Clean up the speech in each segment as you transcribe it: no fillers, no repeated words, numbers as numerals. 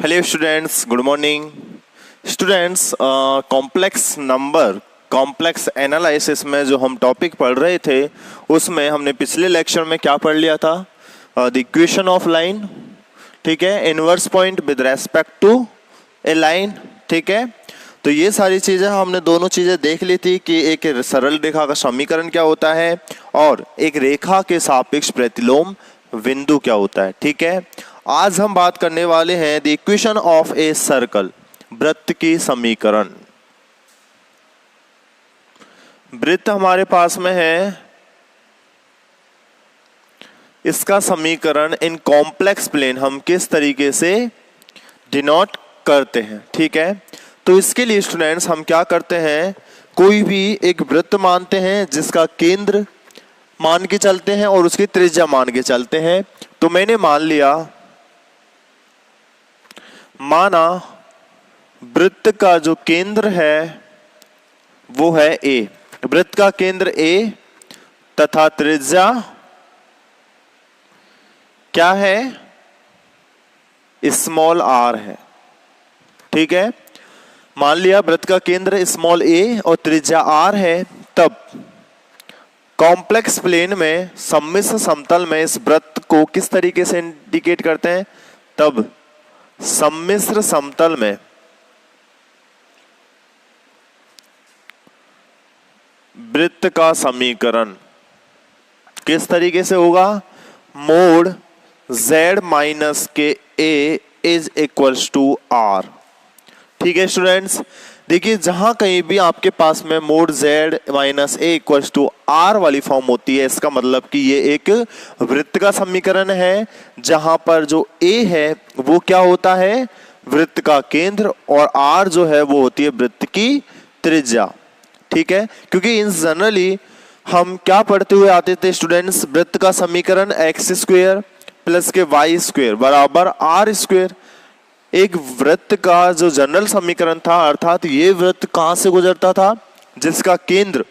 Hello students, good morning students. Complex number complex analysis में जो हम टॉपिक पढ़ रहे थे उसमें हमने पिछले लेक्चर में क्या पढ़ लिया था? द इक्वेशन ऑफ लाइन, ठीक है, inverse point with respect to a line, ठीक है। तो ये सारी चीज़ें हमने दोनों चीज़ें देख ली थी कि एक सरल रेखा का समीकरण क्या होता है और एक रेखा के सापेक्ष प्रतिलोम बिंदु क्या होता है, ठीक है। आज हम बात करने वाले हैं the equation of a circle, वृत्त की समीकरण। वृत्त हमारे पास में है, इसका समीकरण इन कॉम्प्लेक्स प्लेन हम किस तरीके से डिनोट करते हैं, ठीक है। तो इसके लिए स्टूडेंट्स हम क्या करते हैं, कोई भी एक वृत्त मानते हैं जिसका केंद्र मान के चलते हैं और उसकी त्रिज्या मान के चलते हैं। तो मैंने माना वृत्त का जो केंद्र है वो है ए, वृत्त का केंद्र ए तथा त्रिज्या क्या है, स्मॉल आर है, ठीक है। मान लिया वृत्त का केंद्र स्मॉल ए और त्रिज्या आर है, तब कॉम्प्लेक्स प्लेन में सम्मिश्र समतल में इस वृत्त को किस तरीके से इंडिकेट करते हैं? तब सम्मिश्र समतल में वृत्त का समीकरण किस तरीके से होगा? मोड z माइनस के a is equals to r, ठीक है स्टूडेंट्स। देखिए, जहां कहीं भी आपके पास में mod z minus a equals to r वाली फॉर्म होती है, इसका मतलब कि ये एक वृत्त का समीकरण है जहां पर जो a है वो क्या होता है, वृत्त का केंद्र, और r जो है वो होती है वृत्त की त्रिज्या, ठीक है। क्योंकि इन जनरली हम क्या पढ़ते हुए आते थे स्टूडेंट्स, वृत्त का समीकरण एक्स स्क्वेयर प्लस के वाई स्क्वेयर बराबर आर स्क्वेयर। एक वृत्त का जो जनरल समीकरण था, अर्थात ये वृत्त कहां से गुजरता था, जिसका केंद्र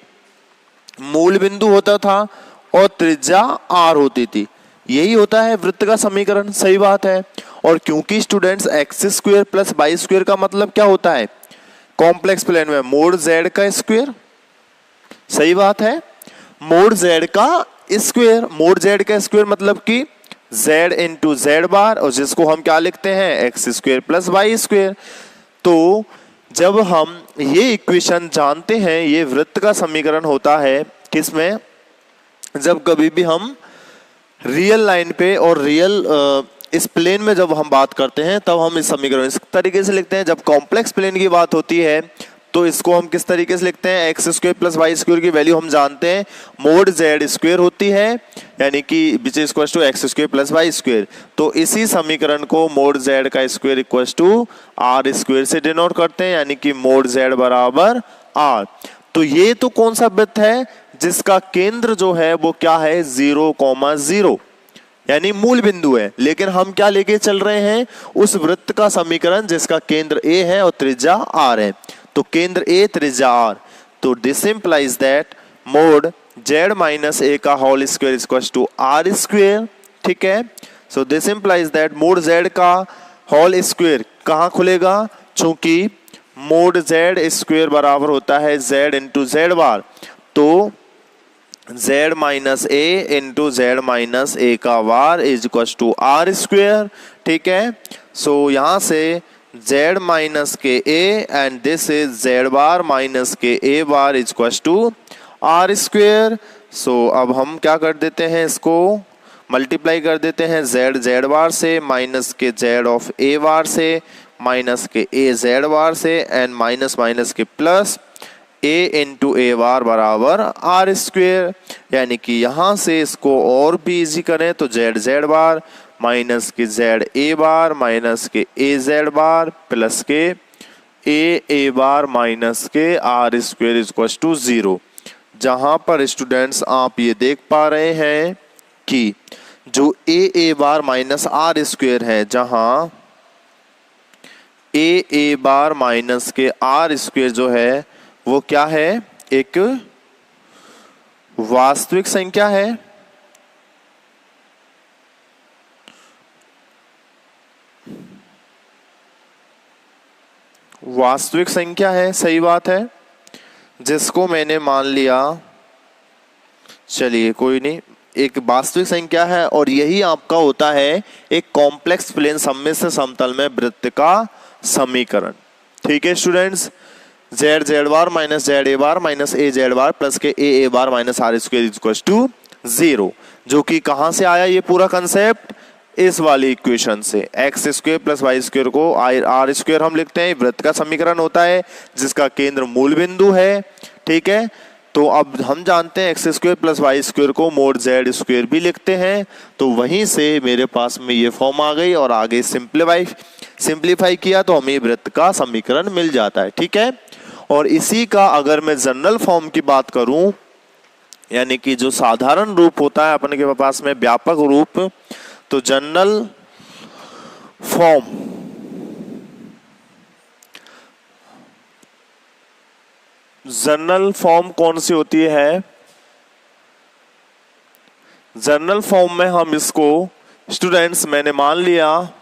मूल बिंदु होता था और त्रिज्या आर होती थी, यही होता है वृत्त का समीकरण, सही बात है। और क्योंकि students x square plus y square का मतलब क्या होता है, कॉम्प्लेक्स प्लेन में मोड जेड का स्क्वेयर, सही बात है, मोड जेड का स्क्वेयर। मोड जेड का स्क्वेयर मतलब कि z इंटू जेड बार, और जिसको हम क्या लिखते हैं, x square plus y square. तो जब हम ये इक्वेशन जानते हैं, ये वृत्त का समीकरण होता है किसमें, जब कभी भी हम रियल लाइन पे और रियल इस प्लेन में जब हम बात करते हैं तब हम इस समीकरण इस तरीके से लिखते हैं। जब कॉम्प्लेक्स प्लेन की बात होती है तो इसको हम किस तरीके से लिखते हैं, x square plus y square की वैल्यू हम जानते हैं मोड जेड स्क्वेयर होती है, यानी कि which is equal to x square plus y square. तो इसी समीकरण को मोड जेड का square equal to r square से डिनोट करते हैं, यानी कि मोड जेड बराबर आर। तो ये तो कौन सा वृत्त है जिसका केंद्र जो है वो क्या है, 0,0, यानी मूल बिंदु है। लेकिन हम क्या लेके चल रहे हैं, उस वृत्त का समीकरण जिसका केंद्र ए है और त्रिज्या आर है। तो केंद्र ए त्रिज्या आर, तो this implies that mod z minus a का whole square equal to r square, ठीक है। So this implies that mod z का होल स्क्वायर कहाँ खुलेगा, चूंकि मोड जेड स्क्वायर बराबर होता है जेड इंटू जेड बार, तो z minus a into z minus a का bar is equal to r square, ठीक है। सो यहां से z माइनस के a and this is z bar minus के a bar is equal to r square. So अब हम क्या कर देते हैं, इसको मल्टीप्लाई कर देते हैं z बार से, माइनस के z ऑफ ए बार से, माइनस के ए z बार से, एंड माइनस माइनस के प्लस a इंटू ए बार बराबर आर स्क्वेयर। यानी कि यहां से इसको और भी इजी करें तो जेड बार माइनस के जेड ए बार माइनस के ए जेड बार प्लस के ए बार माइनस के आर स्क्वेयर इक्वल टू 0। जहां पर स्टूडेंट्स आप ये देख पा रहे हैं कि जो A bar minus are square है, जहां ए बार माइनस के आर स्क्वेयर जो है वो क्या है, एक वास्तविक संख्या है, वास्तविक संख्या है, सही बात है, जिसको मैंने मान लिया, चलिए कोई नहीं, एक वास्तविक संख्या है और यही आपका होता है एक कॉम्प्लेक्स प्लेन सम्मिश्र समतल में वृत्त का समीकरण। ठीक है students, z z bar minus z a bar minus a z bar plus के a bar minus are square equal to 0, जो कि कहां से आया ये पूरा कंसेप्ट, इस वाली इक्वेशन से। X square plus y square को आर स्क्वायर हम लिखते हैं, वृत्त का समीकरण होता है जिसका केंद्र मूल बिंदु है। ठीक है, तो अब हम जानते हैं x square plus y square को मोड जेड स्क्वायर भी लिखते हैं, तो वहीं से मेरे पास में ये फॉर्म आ गई और आगे सिंप्लीफाई किया तो हमें वृत्त का समीकरण मिल जाता है। ठीक है, और इसी का अगर मैं जनरल फॉर्म की बात करूं, यानी कि जो साधारण रूप होता है अपने के पास में, व्यापक रूप, तो जनरल फॉर्म कौन सी होती है, जनरल फॉर्म में हम इसको स्टूडेंट्स, मैंने मान लिया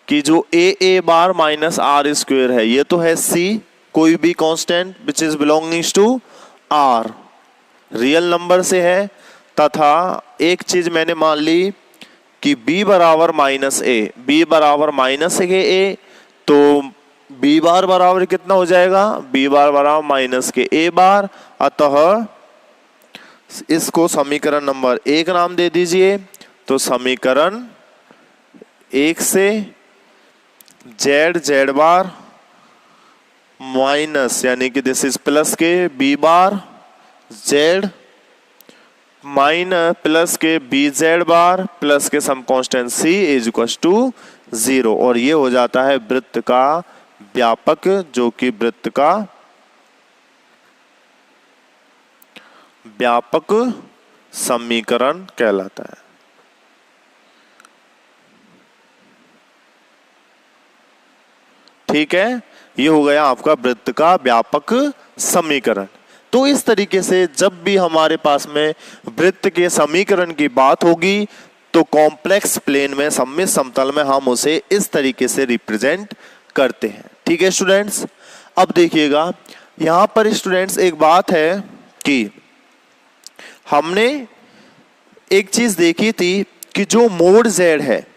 कि जो A bar minus are square है, ये तो है सी, कोई भी constant which is belongings to R, real number से है, तथा एक चीज मैंने मान ली कि b बराबर माइनस ए, b बराबर माइनस के ए, तो b बार बराबर कितना हो जाएगा, b बार बराबर माइनस के a बार, अतः इसको समीकरण नंबर 1 नाम दे दीजिए। तो समीकरण 1 से जेड बार माइनस, यानी कि दिस इज प्लस के b bar z minus plus के बी जेड बार प्लस के some constant c is equal to 0, और ये हो जाता है वृत्त का व्यापक, जो कि वृत्त का व्यापक समीकरण कहलाता है। ठीक है, ये हो गया आपका वृत्त का व्यापक समीकरण। तो इस तरीके से जब भी हमारे पास में वृत्त के समीकरण की बात होगी तो कॉम्प्लेक्स प्लेन में सममित समतल में हम उसे इस तरीके से रिप्रेजेंट करते हैं। ठीक है स्टूडेंट्स, अब देखिएगा यहां पर स्टूडेंट्स एक बात है कि हमने एक चीज देखी थी कि जो मोड जेड है,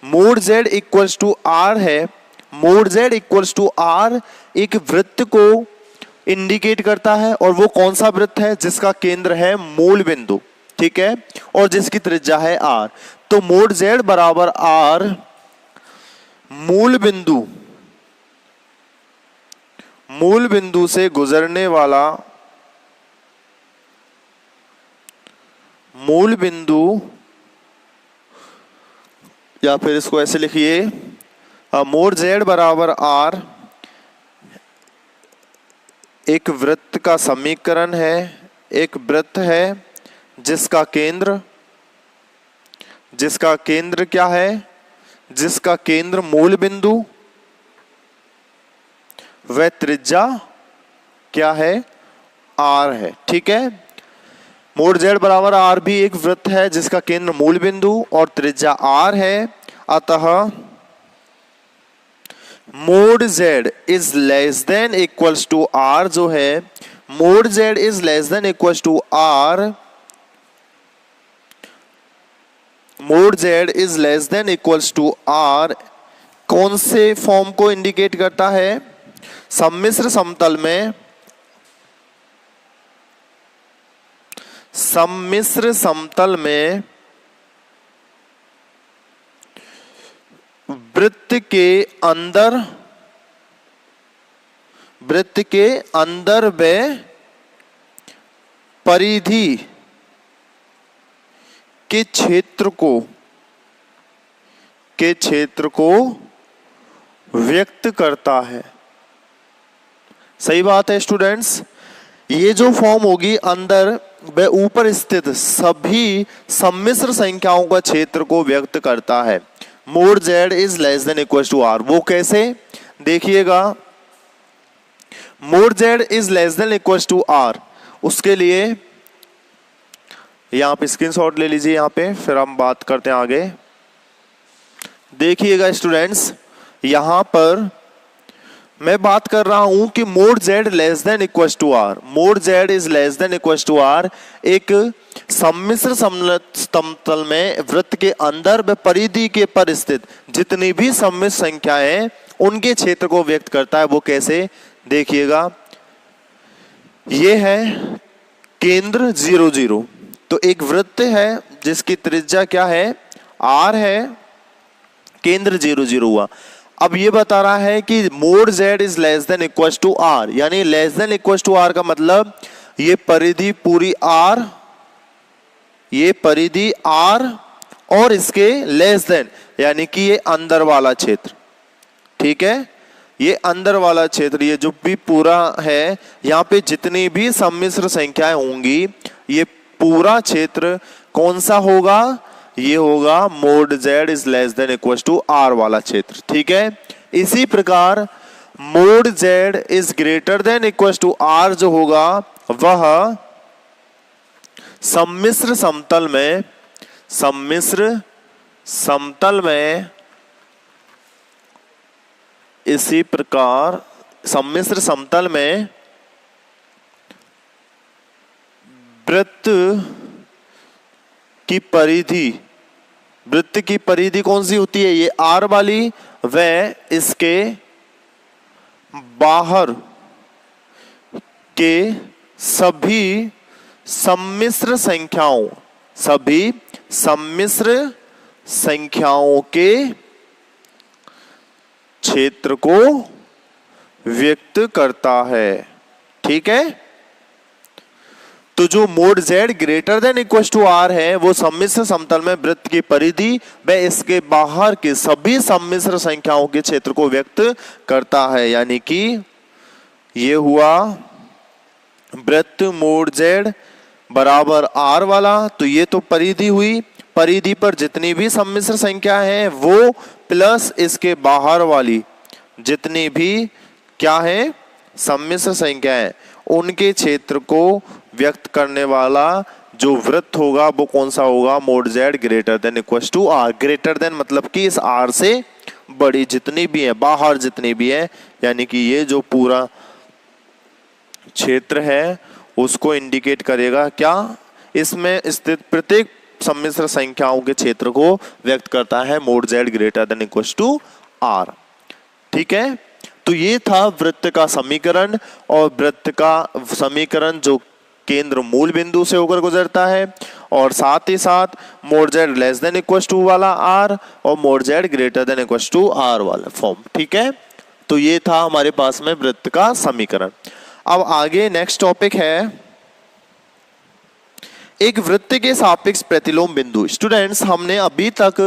mod z equals to r है, mod z equals to r एक वृत्त को इंडिकेट करता है, और वो कौन सा वृत्त है, जिसका केंद्र है मूल बिंदु। ठीक है, और जिसकी त्रिज्या है आर। तो मोड जेड बराबर आर, मूल बिंदु से गुजरने वाला, मूल बिंदु, या फिर इसको ऐसे लिखिए, मोड जेड बराबर आर एक वृत्त का समीकरण है, एक वृत्त है जिसका केंद्र क्या है, जिसका केंद्र मूल बिंदु व त्रिज्या क्या है, आर है। ठीक है, मोड जेड बराबर आर भी एक वृत्त है जिसका केंद्र मूल बिंदु और त्रिज्या आर है, अतः mod z is less than equals to r, जो है mod z is less than equals to r, mod z is less than equals to r कौन से फॉर्म को इंडिकेट करता है, सम्मिश्र समतल में, सम्मिश्र समतल में वृत्त के अंदर व परिधि के क्षेत्र को व्यक्त करता है। सही बात है स्टूडेंट्स, ये जो फॉर्म होगी अंदर व ऊपर स्थित सभी सम्मिश्र संख्याओं का क्षेत्र को व्यक्त करता है। Mod z is less than equal to r, वो कैसे देखिएगा, mod z is less than equal to r, उसके लिए यहां पे स्क्रीनशॉट ले लीजिए, यहां पे फिर हम बात करते हैं आगे। देखिएगा स्टूडेंट्स, यहां पर मैं बात कर रहा हूं कि mod z less than equal to r, mod z is less than equal to r एक सम्मिश्र समतल में वृत्त के अंदर व परिधि के पर स्थित जितनी भी सम्मिश्र संख्याएं उनके क्षेत्र को व्यक्त करता है। वो कैसे, देखिएगा, ये है केंद्र 0 0। तो एक वृत्त है जिसकी त्रिज्या क्या है, r है, केंद्र 0 0 हुआ। अब ये बता रहा है कि mod z is less than equal to r, यानी less than equal to r का मतलब ये परिधि पूरी r, ये परिधि r और इसके लेस देन यानी कि ये अंदर वाला क्षेत्र, ठीक है, ये अंदर वाला क्षेत्र, ये जो भी पूरा है, यहाँ पे जितनी भी सम्मिश्र संख्याएं होंगी ये पूरा क्षेत्र कौन सा होगा, ये होगा mod z is less than equal to r वाला क्षेत्र, ठीक है। इसी प्रकार mod z is greater than equal to r जो होगा वह सम्मिश्र समतल में इसी प्रकार सम्मिश्र समतल में वृत्त की परिधि कौन सी होती है, ये r वाली, व इसके बाहर के सभी सम्मिश्र संख्याओं के क्षेत्र को व्यक्त करता है, ठीक है। तो जो mod z greater than equal to r है वो सम्मिश्र समतल में वृत्त की परिधि व इसके बाहर के सभी सम्मिश्र संख्याओं के क्षेत्र को व्यक्त करता है, यानी कि ये हुआ वृत्त मोड z बराबर r वाला, तो ये तो परिधि हुई, परिधि पर जितनी भी सम्मिश्र संख्या है वो प्लस इसके बाहर वाली जितनी भी क्या है सम्मिश्र संख्या है उनके क्षेत्र को व्यक्त करने वाला जो वृत्त होगा वो कौन सा होगा, mod z greater than equal to r। Greater than मतलब कि इस r से बड़ी जितनी भी है, बाहर जितनी भी है, यानी कि ये जो पूरा क्षेत्र है उसको इंडिकेट करेगा क्या, इसमें स्थित प्रत्येक सम्मिश्र संख्याओं के क्षेत्र को व्यक्त करता है mod z greater than equal to r, ठीक है। तो ये था वृत्त का समीकरण, और वृत्त का समीकरण जो केंद्र मूल बिंदु से होकर गुजरता है, और साथ ही साथ mod z less than equal to वाला r और mod z greater than equal to r वाला फॉर्म, ठीक है। तो ये था हमारे पास में वृत्त का समीकरण। अब आगे नेक्स्ट टॉपिक है एक वृत्त के सापेक्ष प्रतिलोम बिंदु। स्टूडेंट्स, हमने अभी तक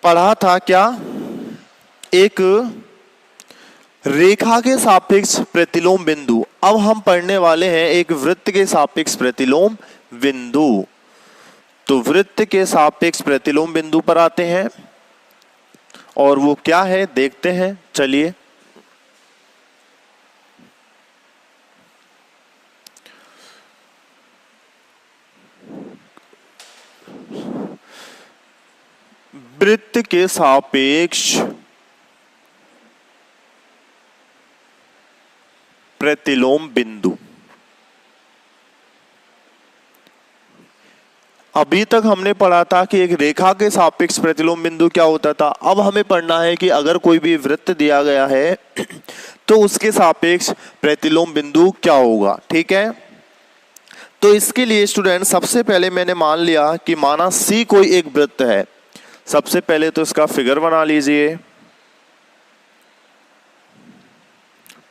पढ़ा था क्या, एक रेखा के सापेक्ष प्रतिलोम बिंदु। अब हम पढ़ने वाले हैं एक वृत्त के सापेक्ष प्रतिलोम बिंदु। तो वृत्त के सापेक्ष प्रतिलोम बिंदु पर आते हैं, और वो क्या है देखते हैं, चलिए। वृत्त के सापेक्ष प्रतिलोम बिंदु। अभी तक हमने पढ़ा था कि एक रेखा के सापेक्ष प्रतिलोम बिंदु क्या होता था। अब हमें पढ़ना है कि अगर कोई भी वृत्त दिया गया है तो उसके सापेक्ष प्रतिलोम बिंदु क्या होगा, ठीक है। तो इसके लिए स्टूडेंट सबसे पहले मैंने मान लिया कि माना C कोई एक वृत्त है। सबसे पहले तो इसका फिगर बना लीजिए,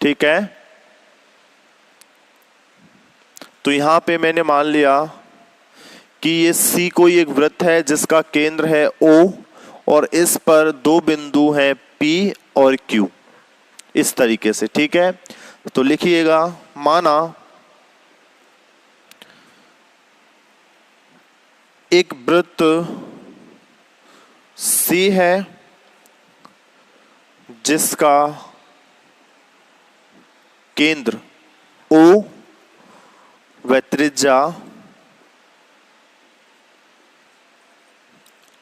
ठीक है। तो यहां पे मैंने मान लिया कि ये C कोई एक वृत्त है जिसका केंद्र है O, और इस पर दो बिंदु हैं P और Q, इस तरीके से, ठीक है। तो लिखिएगा, माना एक वृत्त C है जिसका केंद्र O व त्रिज्या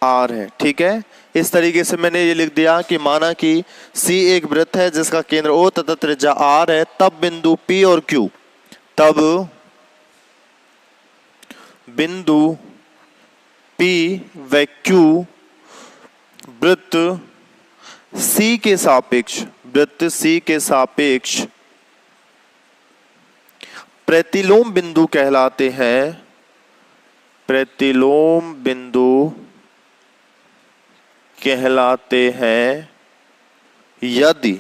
आर है। ठीक है, इस तरीके से मैंने ये लिख दिया कि माना कि सी एक वृत्त है जिसका केंद्र ओ तथा त्रिज्या आर है, तब बिंदु पी और क्यू, तब बिंदु पी व क्यू वृत्त सी के सापेक्ष प्रतिलोम बिंदु कहलाते हैं। प्रतिलोम बिंदु कहलाते हैं यदि,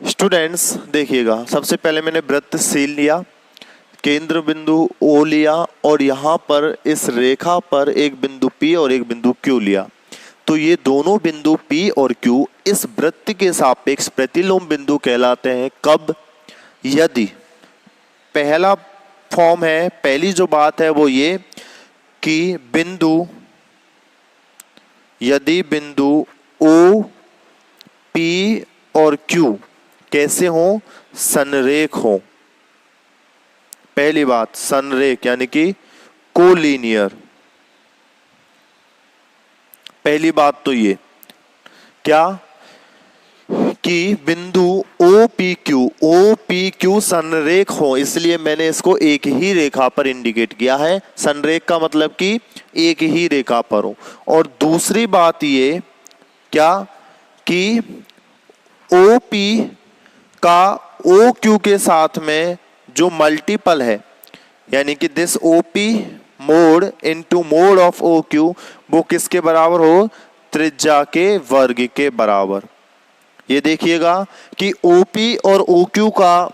स्टूडेंट्स देखिएगा, सबसे पहले मैंने वृत्त सी लिया, केंद्र बिंदु ओ लिया और यहां पर इस रेखा पर एक बिंदु पी और एक बिंदु क्यू लिया। तो ये दोनों बिंदु पी और क्यू इस वृत्त के सापेक्ष प्रतिलोम बिंदु कहलाते हैं। कब? यदि पहला फॉर्म है, पहली जो बात है वो ये कि यदि बिंदु ओ पी और क्यू कैसे हो? संरेख हो। पहली बात संरेख यानी कि कोलिनियर। पहली बात तो ये क्या कि बिंदु ओ पी क्यू संरेख हो, इसलिए मैंने इसको एक ही रेखा पर इंडिकेट किया है। संरेख का मतलब कि एक ही रेखा पर हो। और दूसरी बात ये क्या कि ओ पी का ओ क्यू के साथ में जो मल्टीपल है, यानी कि this O P mod into mod of O Q, वो किसके बराबर हो? त्रिज्या के वर्ग के बराबर। ये देखिएगा कि OP और OQ का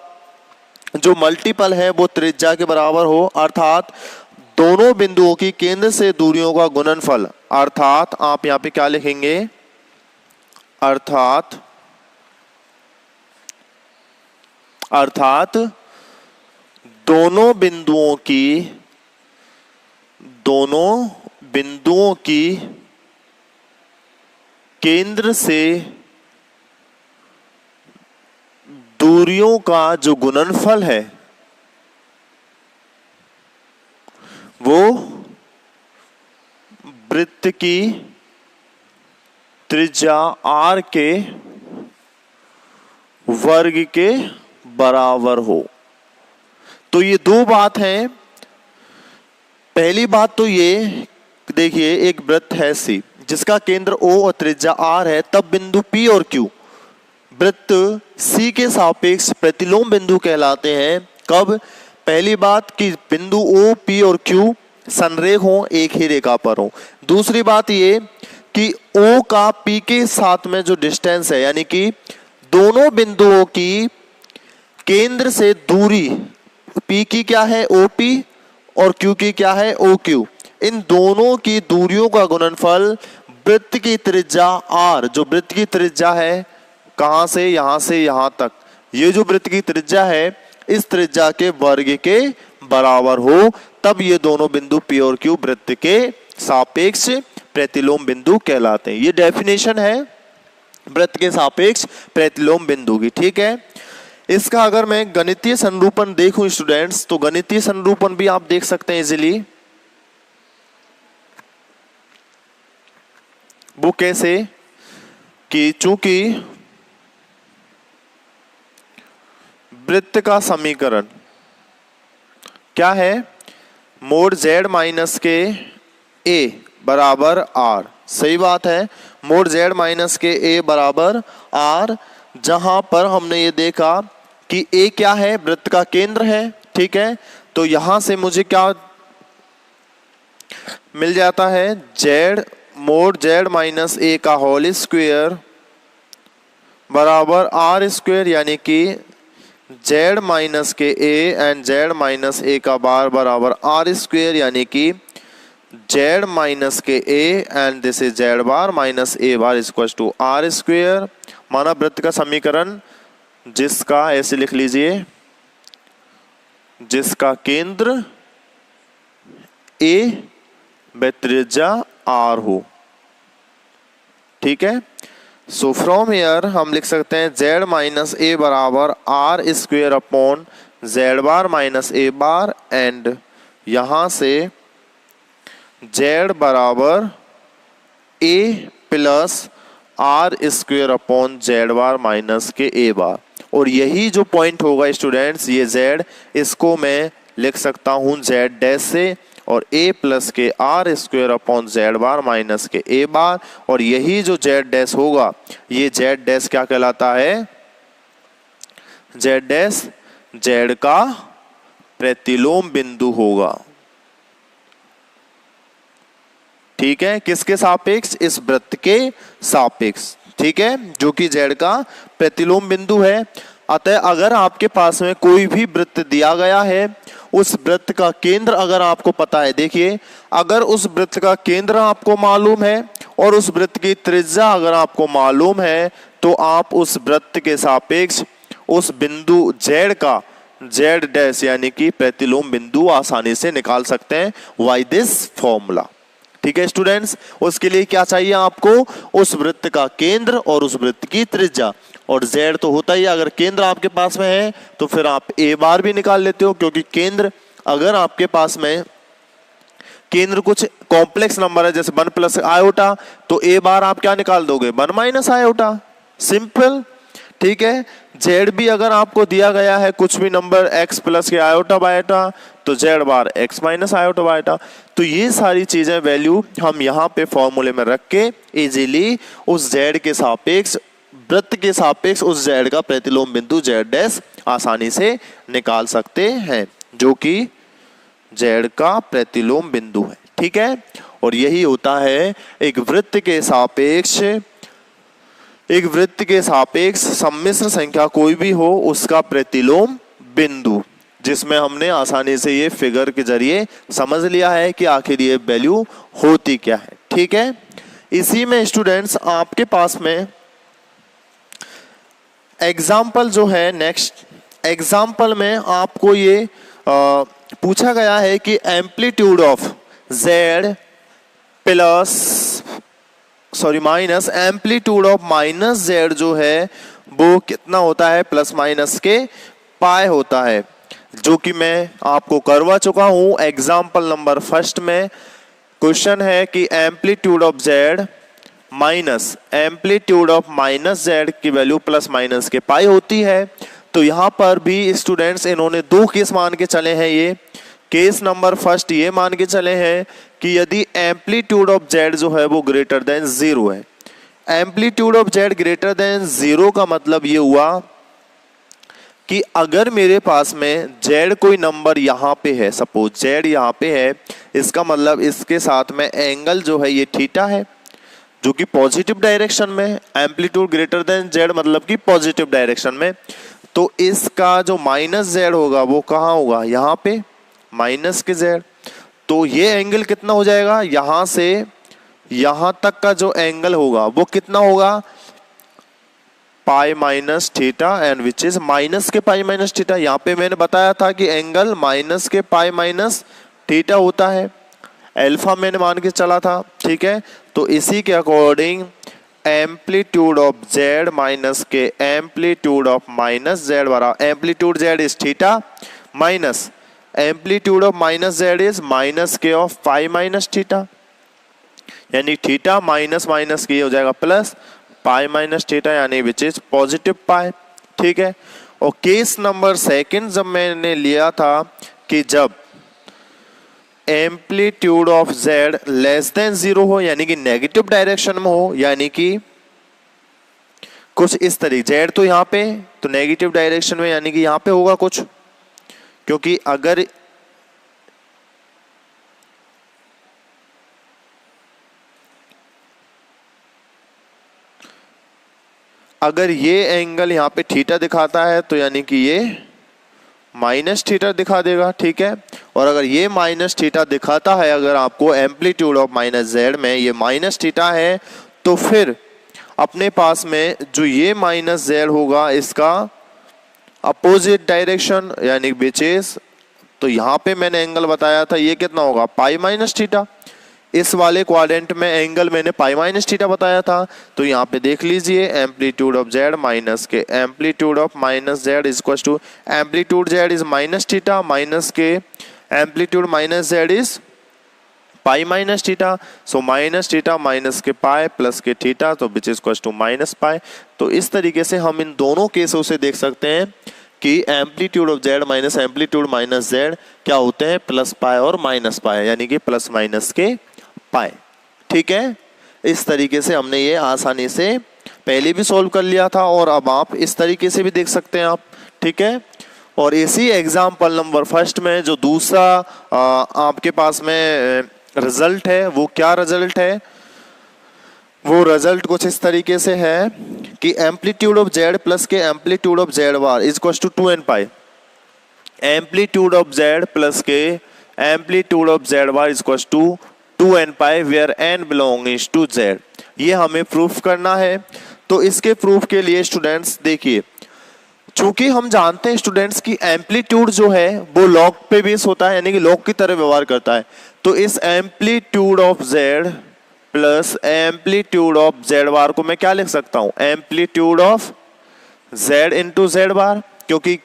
जो मल्टीपल है वो त्रिज्या के बराबर हो, अर्थात दोनों बिंदुओं की केंद्र से दूरियों का गुणनफल, अर्थात आप यहां पे क्या लिखेंगे? अर्थात दोनों बिंदुओं की केंद्र से दूरियों का जो गुणनफल है वो वृत्त की त्रिज्या r के वर्ग के बराबर हो। तो ये दो बात हैं। पहली बात तो ये देखिए, एक वृत्त है C जिसका केंद्र O और त्रिज्या R है, तब बिंदु P और Q वृत्त C के सापेक्ष प्रतिलोम बिंदु कहलाते हैं। कब? पहली बात कि बिंदु O, P और Q संरेख हो, एक ही रेखा पर हो। दूसरी बात ये कि O का P के साथ में जो डिस्टेंस है, यानी कि दोनों बिंदुओं की केंद्र से दूरी, P की क्या है? OP और Q की क्या है? OQ। इन दोनों की दूरियों का गुणनफल वृत्त की त्रिज्या R, जो वृत्त की त्रिज्या है कहां से? यहां से यहां तक, ये जो वृत्त की त्रिज्या है इस त्रिज्या के वर्ग के बराबर हो, तब ये दोनों बिंदु P और Q वृत्त के सापेक्ष प्रतिलोम बिंदु कहलाते हैं। ये डेफिनेशन है वृत्त के सापेक्ष प्रतिलोम बिंदु की। ठीक है, इसका अगर मैं गणितीय संरूपण देखूं स्टूडेंट्स, तो गणितीय संरूपण भी आप देख सकते हैं इजीली। वो कैसे कि चूंकि वृत्त का समीकरण क्या है? मोड z माइनस के a बराबर r। सही बात है, मोड z माइनस के a बराबर r, जहां पर हमने ये देखा कि a क्या है? वृत्त का केंद्र है। ठीक है, तो यहां से मुझे क्या मिल जाता है? z mod z minus a का होल स्क्वायर बराबर r स्क्वायर, यानी कि z माइनस के a and z minus a का बार बराबर r स्क्वायर, यानी कि z माइनस के a and this is z bar minus a bar equal to r square. माना वृत्त का समीकरण जिसका, ऐसे लिख लीजिए, जिसका केंद्र a व त्रिज्या r हो। ठीक है, सो फ्रॉम हियर हम लिख सकते हैं z माइनस a बराबर r square upon z bar minus a bar, and यहां से जेड बराबर ए plus are square upon z bar minus के ए बार। और यही जो पॉइंट होगा स्टूडेंट्स, ये जेड, इसको मैं लिख सकता हूं जेड डैश से, और ए प्लस के r square upon z bar minus के ए बार। और यही जो जेड डैश होगा, ये जेड डैश क्या कहलाता है? जेड डैश जेड का प्रतिलोम बिंदु होगा। ठीक है, किसके सापेक्ष? इस वृत्त के सापेक्ष। ठीक है, जो कि जेड का प्रतिलोम बिंदु है। अतः अगर आपके पास में कोई भी वृत्त दिया गया है, उस वृत्त का केंद्र अगर आपको पता है, देखिए अगर उस वृत्त का केंद्र आपको मालूम है और उस वृत्त की त्रिज्या अगर आपको मालूम है, तो आप उस वृत्त के सापेक्ष उस बिंदु जेड का जेड डैश यानी कि प्रतिलोम बिंदु आसानी से निकाल सकते हैं बाय दिस फॉर्मूला। ठीक है स्टूडेंट्स, उसके लिए क्या चाहिए आपको? उस वृत्त का केंद्र और उस वृत्त की त्रिज्या। और z तो होता ही, अगर केंद्र आपके पास में है तो फिर आप a बार भी निकाल लेते हो, क्योंकि केंद्र अगर आपके पास में केंद्र कुछ कॉम्प्लेक्स नंबर है जैसे 1 प्लस आयोटा, तो a बार आप क्या निकाल दोगे? 1 माइनस आयोटा, सिंपल। ठीक है, z भी अगर आपको दिया गया है कुछ भी नंबर x प्लस के आयोटा बायोटा, तो z बार x माइनस आयोटा बायोटा। तो ये सारी चीजें वैल्यू हम यहाँ पे फॉर्मूले में रख के इजीली उस z के सापेक्ष, वृत्त के सापेक्ष उस z का प्रतिलोम बिंदु z डैश आसानी से निकाल सकते हैं, जो कि z का प्रतिलोम बिंदु है। ठीक है, और यही होता है एक वृत्त के सापेक्ष सम्मिश्र संख्या कोई भी हो उसका प्रतिलोम बिंदु, जिसमें हमने आसानी से ये फिगर के जरिए समझ लिया है कि आखिर ये वैल्यू होती क्या है। ठीक है, इसी में स्टूडेंट्स आपके पास में एग्जाम्पल जो है, नेक्स्ट एग्जाम्पल में आपको ये पूछा गया है कि amplitude of z plus minus amplitude of minus z जो है वो कितना होता है? प्लस माइनस के पाई होता है, जो कि मैं आपको करवा चुका हूं एग्जाम्पल नंबर फर्स्ट में। क्वेश्चन है कि amplitude of z minus amplitude of minus z की वैल्यू प्लस माइनस के पाई होती है। तो यहाँ पर भी स्टूडेंट्स इन्होंने दो केस मान के चले हैं। ये केस नंबर फर्स्ट ये मान के चले हैं कि यदि एम्पलीट्यूड ऑफ z जो है वो ग्रेटर देन 0 है। Amplitude of z greater then 0 का मतलब ये हुआ कि अगर मेरे पास में z कोई नंबर यहाँ पे है, सपोज z यहाँ पे है, इसका मतलब इसके साथ में एंगल जो है ये थीटा है, जो कि पॉजिटिव डायरेक्शन में। एम्पलीट्यूड ग्रेटर देन z मतलब कि पॉजिटिव डायरेक्शन में। तो इसका जो माइनस z होगा वो कहाँ होगा? यहाँ पे माइनस के z। तो ये एंगल कितना हो जाएगा? यहाँ से यहाँ तक का जो एंगल होगा वो कितना होगा? पाई minus theta, and which is minus के पाई माइनस थीटा। यहाँ पे मैंने बताया था कि एंगल माइनस के पाई माइनस थीटा होता है, अल्फा मैंने मान के चला था। ठीक है, तो इसी के according amplitude of z minus के एम्पलीट्यूड ऑफ माइनस z बराबर amplitude z is theta minus amplitude of minus z is minus के ऑफ पाई माइनस थीटा, यानी थीटा माइनस माइनस के हो जाएगा प्लस पाई माइनस थीटा, यानी which is positive पाई। ठीक है, और केस नंबर सेकंड जब मैंने लिया था कि जब amplitude of z less then 0 हो, यानी कि नेगेटिव डायरेक्शन में हो, यानी कि कुछ इस तरीके, z तो यहाँ पे तो नेगेटिव डायरेक्शन में, यानी कि यहाँ पे होगा कुछ, क्योंकि अगर ये एंगल यहाँ पे थीटा दिखाता है तो यानी कि ये माइनस थीटा दिखा देगा। ठीक है, और अगर ये माइनस थीटा दिखाता है, अगर आपको एम्पलीट्यूड ऑफ माइनस z में ये माइनस थीटा है, तो फिर अपने पास में जो ये माइनस z होगा इसका अपोजिट डायरेक्शन, यानी विच इज, तो यहाँ पे मैंने एंगल बताया था ये कितना होगा? पाई माइनस थीटा। इस वाले क्वाड्रेंट में एंगल मैंने पाई माइनस थीटा बताया था। तो यहाँ पे देख लीजिए एम्पलीट्यूड ऑफ z माइनस के amplitude of minus z is equal to amplitude z is minus theta minus के amplitude minus z is pi minus theta, so minus theta minus के पाई प्लस के थीटा, तो which is equal to minus pi. तो इस तरीके से हम इन दोनों केसों से देख सकते हैं कि amplitude of Z minus amplitude minus Z क्या होते हैं, प्लस पाई और माइनस पाई, यानी कि प्लस माइनस के पाई। ठीक है, इस तरीके से हमने ये आसानी से पहले भी सॉल्व कर लिया था और अब आप इस तरीके से भी देख सकते हैं आप। ठीक है, और इसी एग्जाम्पल नंबर फर्स्ट में जो दूसरा आपके पास में रिजल्ट है, वो क्या रिजल्ट है, वो रिजल्ट कुछ इस तरीके से है कि एम्पलीट्यूड ऑफ जेड प्लस के amplitude of z bar is equal to 2n pi. Amplitude of z plus के amplitude of z bar is equal to 2n pi where n belongs to z. ये हमें proof करना है। तो इसके proof के लिए स्टूडेंट्स देखिए, चूंकि हम जानते हैं स्टूडेंट्स की एम्पलीट्यूड जो है वो लॉग पे बेस होता है, यानी कि लॉग की तरह व्यवहार करता है। तो इस amplitude of z plus amplitude of z bar को मैं क्या लिख सकता हूं, amplitude of z into z bar, क्योंकि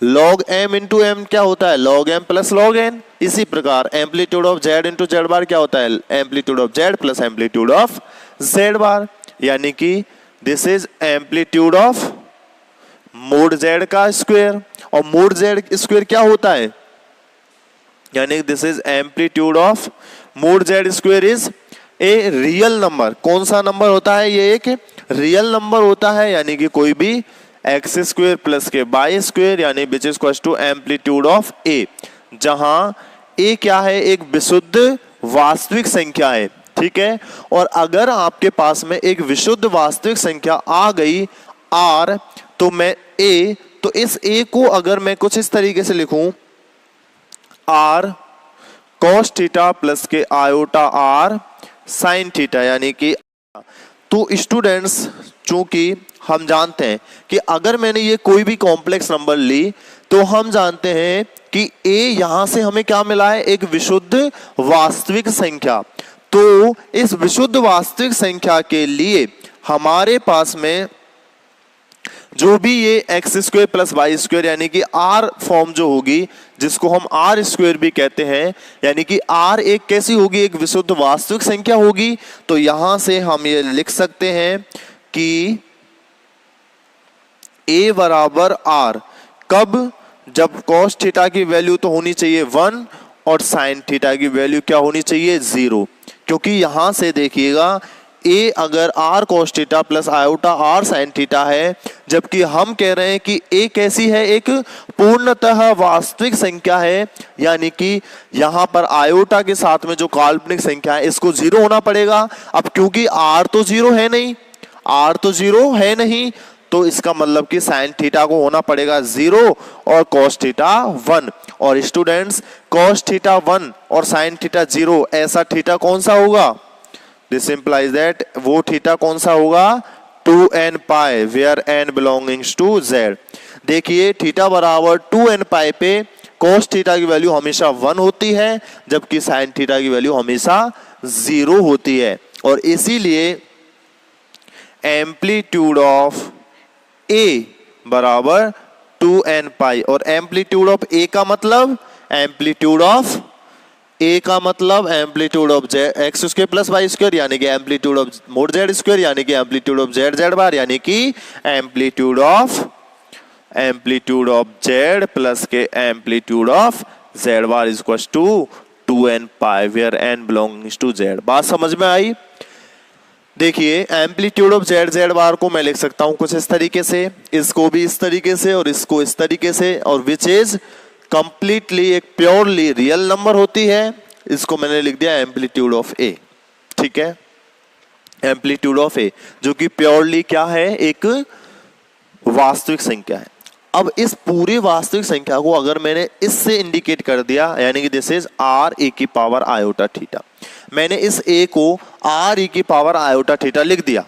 लॉग एम इंटू एम क्या होता है, log m plus log n. इसी प्रकार amplitude of z into z bar क्या होता है, amplitude of z plus amplitude of z bar, यानी कि this is amplitude of mod z का स्क्वायर। और मोड जेड स्क्वायर क्या होता है, यानी this is amplitude of mod z square is a real number. कौन सा नंबर होता है, ये एक रियल नंबर होता है, यानी कि कोई भी एक्स स्क्वायर प्लस के वाई स्क्वायर, यानी which is equal to amplitude of a, जहां ए क्या है, एक विशुद्ध वास्तविक संख्या है। ठीक है, और अगर आपके पास में एक विशुद्ध वास्तविक संख्या आ गई आर, तो मैं ए, तो इस ए को अगर मैं कुछ इस तरीके से लिखूं, आर कॉस थीटा प्लस के आयोटा आर साइन थीटा, यानी कि, तो स्टूडेंट्स चूंकि हम जानते हैं कि अगर मैंने ये कोई भी कॉम्प्लेक्स नंबर ली, तो हम जानते हैं कि ए यहां से हमें क्या मिला है, एक विशुद्ध वास्तविक संख्या। तो इस विशुद्ध वास्तविक संख्या के लिए हमारे पास में जो भी ये x square plus y square, यानी कि आर फॉर्म जो होगी, जिसको हम आर स्क्वायर भी कहते हैं, यानी कि आर एक कैसी होगी, एक विशुद्ध वास्तविक संख्या होगी। तो यहां से हम ये लिख सकते हैं कि ए बराबर आर, कब, जब कॉस थीटा की वैल्यू तो होनी चाहिए 1 और साइन थीटा की वैल्यू क्या होनी चाहिए 0, क्योंकि यहां से देखिएगा ए अगर r cos theta plus iota r sine theta है, जबकि हम कह रहे हैं कि ए कैसी है, एक पूर्णतः वास्तविक संख्या है, यानी कि यहां पर आयोटा के साथ में जो काल्पनिक संख्या है इसको 0 होना पड़ेगा। अब क्योंकि आर तो 0 है नहीं, आर तो 0 है नहीं, तो इसका मतलब कि साइन थीटा को होना पड़ेगा 0 और कॉस थीटा 1। और स्टूडेंट्स कॉस थीटा 1 और साइन थीटा 0, ऐसा थीटा कौन सा होगा, दिस इंप्लाइज दैट वो थीटा कौन सा होगा, 2n pi where n belongings to z। देखिए थीटा बराबर 2n पाई पे कॉस थीटा की वैल्यू हमेशा 1 होती है, जबकि साइन थीटा की वैल्यू हमेशा 0 होती है। और इसीलिए एम्पलीट्यूड ऑफ a बराबर 2n पाई, और एम्पलीट्यूड ऑफ a का मतलब, एम्पलीट्यूड ऑफ a का मतलब amplitude of x square plus y square, यानी कि amplitude of mod z square, यानी कि amplitude of z z bar, यानी कि एम्पलीट्यूड ऑफ जेड प्लस के amplitude of z bar is equal to 2n pi where n belongings to z. बात समझ में आई। देखिए amplitude of z z bar को मैं लिख सकता हूं कुछ इस तरीके से, इसको भी इस तरीके से और इसको इस तरीके से, और विच इज कंप्लीटली एक प्योरली रियल नंबर होती है। इसको मैंने लिख दिया एम्पलीट्यूड ऑफ ए। ठीक है, एम्पलीट्यूड ऑफ ए जो कि प्योरली क्या है, एक वास्तविक संख्या है। अब इस पूरी वास्तविक संख्या को अगर मैंने इससे इंडिकेट कर दिया, यानी कि दिस इज आर ए की पावर आयोटा थीटा, मैंने इस ए को आर ई की पावर आयोटा थीटा लिख दिया।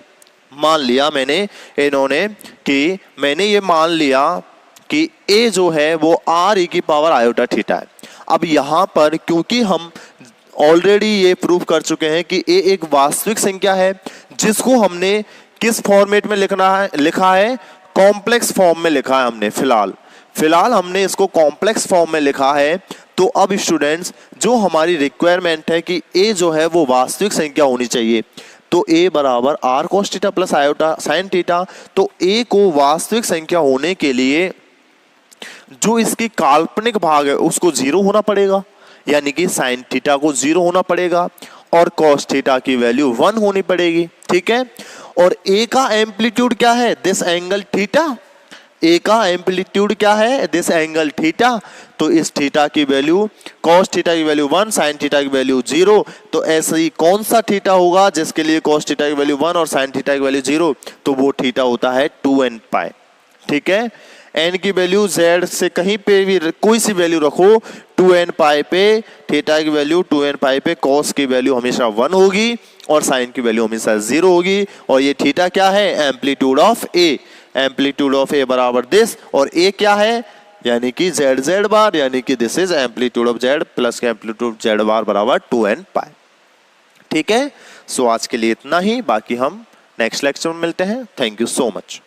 मान लिया मैंने, इन्होंने कि मैंने ये मान लिया कि ए जो है वो आर ई की पावर आयोटा थीटा है। अब यहां पर क्योंकि हम ऑलरेडी ये प्रूव कर चुके हैं कि ए एक वास्तविक संख्या है, जिसको हमने किस फॉर्मेट में लिखा है, कॉम्प्लेक्स फॉर्म में लिखा है हमने। फिलहाल हमने इसको कॉम्प्लेक्स फॉर्म में लिखा है, तो अब स्टूडेंट्स जो हमारी रिक्वायरमेंट है कि ए जो है वो वास्तविक संख्या होनी चाहिए, तो ए बराबर r cos theta plus iota sine theta. तो ए को वास्तविक संख्या होने के लिए जो इसकी काल्पनिक भाग है उसको 0 होना पड़ेगा, यानी कि साइन थीटा को 0 होना पड़ेगा और कॉस थीटा की वैल्यू 1 होनी पड़ेगी, ठीक है। और ए का एम्पलीट्यूड क्या है, दिस एंगल थीटा। ए का एम्पलीट्यूड क्या है, दिस एंगल थीटा। तो इस थीटा की वैल्यू, कॉस थीटा की वैल्यू 1, साइन थीटा की वैल्यू 0। तो ऐसे ही कौन सा थीटा होगा जिसके लिए कॉस थीटा की वैल्यू 1 और साइन थीटा की वैल्यू 0, तो वो थीटा होता है 2n पाई, ठीक है। n की वैल्यू z से कहीं पे भी कोई सी वैल्यू रखो, 2n पाई पे थीटा की वैल्यू 2n पाई पे कॉस की वैल्यू हमेशा 1 होगी और साइन की वैल्यू हमेशा 0 होगी। और ये थीटा क्या है, amplitude of a. Amplitude of a बराबर दिस, और ए क्या है, यानी कि जेड जेड बार, यानी कि this is amplitude of z plus amplitude of z bar बराबर 2n पाई, ठीक है। सो आज के लिए इतना ही, बाकी हम नेक्स्ट लेक्चर में मिलते हैं। Thank you so much.